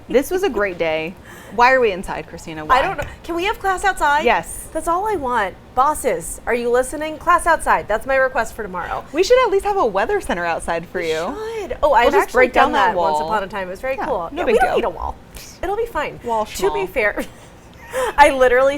This was a great day. Why are we inside, Christina? Why? I don't know. Can we have class outside? Yes. That's all I want. Bosses, are you listening? Class outside. That's my request for tomorrow. We should at least have a weather center outside for you. Should. Oh, I've just actually break down done that that once wall. upon a time. It was very cool. no we big don't deal. need a wall. It'll be fine. Wall To be schmall. fair,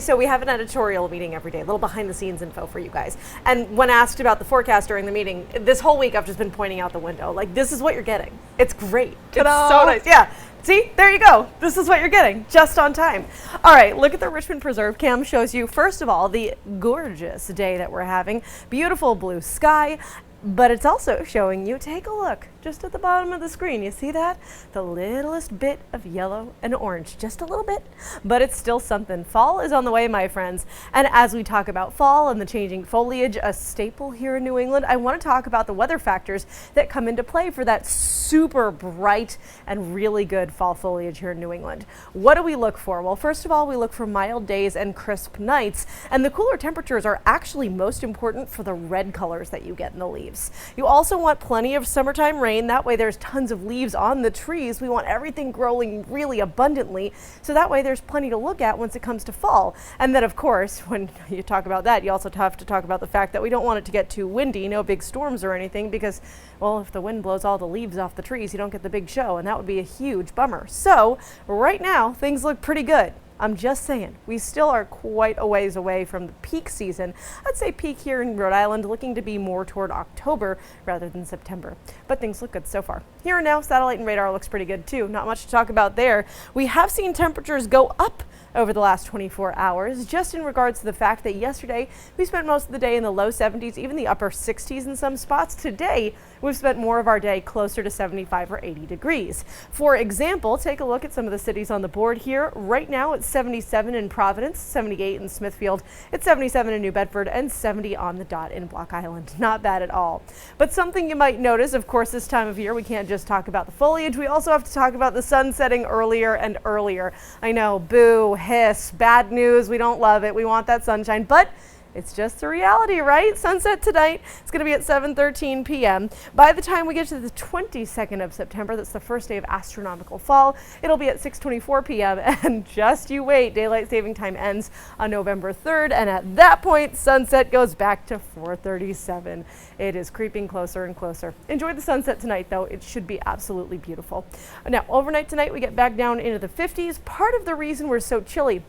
so we have an editorial meeting every day, a little behind the scenes info for you guys. And when asked about the forecast during the meeting, this whole week I've just been pointing out the window. Like, this is what you're getting. It's great. Ta-da. It's so nice. Yeah. See, there you go. This is what you're getting, just on time. All right, look at the Richmond Preserve cam. Shows you, first of all, the gorgeous day that we're having. Beautiful blue sky. But it's also showing you, take a look, just at the bottom of the screen. You see that? The littlest bit of yellow and orange, just a little bit, but it's still something. Fall is on the way, my friends. And as we talk about fall and the changing foliage, a staple here in New England, I want to talk about the weather factors that come into play for that super bright and really good fall foliage here in New England. What do we look for? Well, first of all, we look for mild days and crisp nights, and the cooler temperatures are actually most important for the red colors that you get in the leaves. You also want plenty of summertime rain. That way there's tons of leaves on the trees. We want everything growing really abundantly, so that way there's plenty to look at once it comes to fall. And then, of course, when you talk about that, you also have to talk about the fact that we don't want it to get too windy, no big storms or anything, because, well, if the wind blows all the leaves off the trees, you don't get the big show, and that would be a huge bummer. So right now, things look pretty good. I'm just saying, we still are quite a ways away from the peak season. I'd say peak here in Rhode Island looking to be more toward October rather than September. But things look good so far. Here and now, satellite and radar looks pretty good too. Not much to talk about there. We have seen temperatures go up over the last 24 hours, just in regards to the fact that yesterday we spent most of the day in the low 70s, even the upper 60s in some spots. Today, we've spent more of our day closer to 75 or 80 degrees. For example, take a look at some of the cities on the board here. Right now, it's 77 in Providence, 78 in Smithfield, it's 77 in New Bedford, and 70 on the dot in Block Island. Not bad at all. But something you might notice, of course, this time of year, we can't just talk about the foliage. We also have to talk about the sun setting earlier and earlier. I know, boo, hiss, bad news. We don't love it. We want that sunshine, but it's just the reality, right? Sunset tonight. It's going to be at 7:13 p.m. By the time we get to the 22nd of September, that's the first day of astronomical fall, it'll be at 6:24 p.m. And just you wait, daylight saving time ends on November 3rd, and at that point, sunset goes back to 4:37. It is creeping closer and closer. Enjoy the sunset tonight, though. It should be absolutely beautiful. Now, overnight tonight, we get back down into the 50s. Part of the reason we're so chilly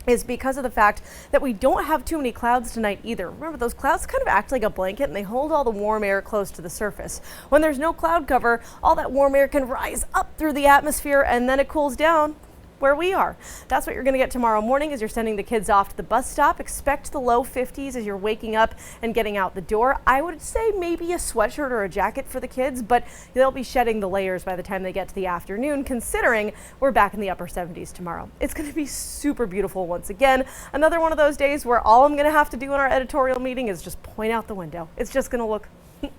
is because of the fact that we don't have too many clouds tonight either. Remember, those clouds kind of act like a blanket and they hold all the warm air close to the surface. When there's no cloud cover, all that warm air can rise up through the atmosphere and then it cools down where we are. That's what you're going to get tomorrow morning as you're sending the kids off to the bus stop. Expect the low 50s as you're waking up and getting out the door. I would say maybe a sweatshirt or a jacket for the kids, but they'll be shedding the layers by the time they get to the afternoon, considering we're back in the upper 70s tomorrow. It's going to be super beautiful once again. Another one of those days where all I'm going to have to do in our editorial meeting is just point out the window. It's just going to look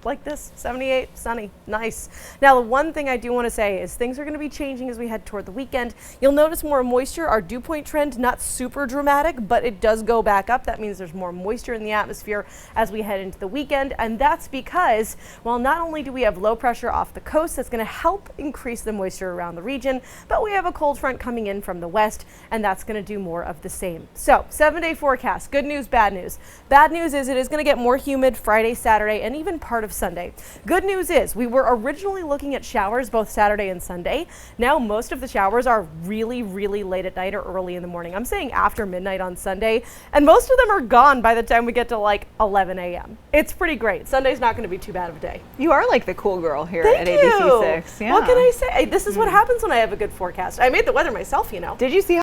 like this, 78, sunny, nice. Now, the one thing I do want to say is things are going to be changing as we head toward the weekend. You'll notice more moisture. Our dew point trend, not super dramatic, but it does go back up. That means there's more moisture in the atmosphere as we head into the weekend. And that's because, well, not only do we have low pressure off the coast that's going to help increase the moisture around the region, but we have a cold front coming in from the west, and that's going to do more of the same. So, 7-day forecast. Good news, bad news. Bad news is it is going to get more humid Friday, Saturday, and even part of Sunday. Good news is we were originally looking at showers both Saturday and Sunday. Now most of the showers are really, really late at night or early in the morning. I'm saying after midnight on Sunday, and most of them are gone by the time we get to like 11 a.m. It's pretty great. Sunday's not going to be too bad of a day. You are like the cool girl here Thank at you. ABC6. Yeah. What can I say? This is what happens when I have a good forecast. I made the weather myself, you know. Did you see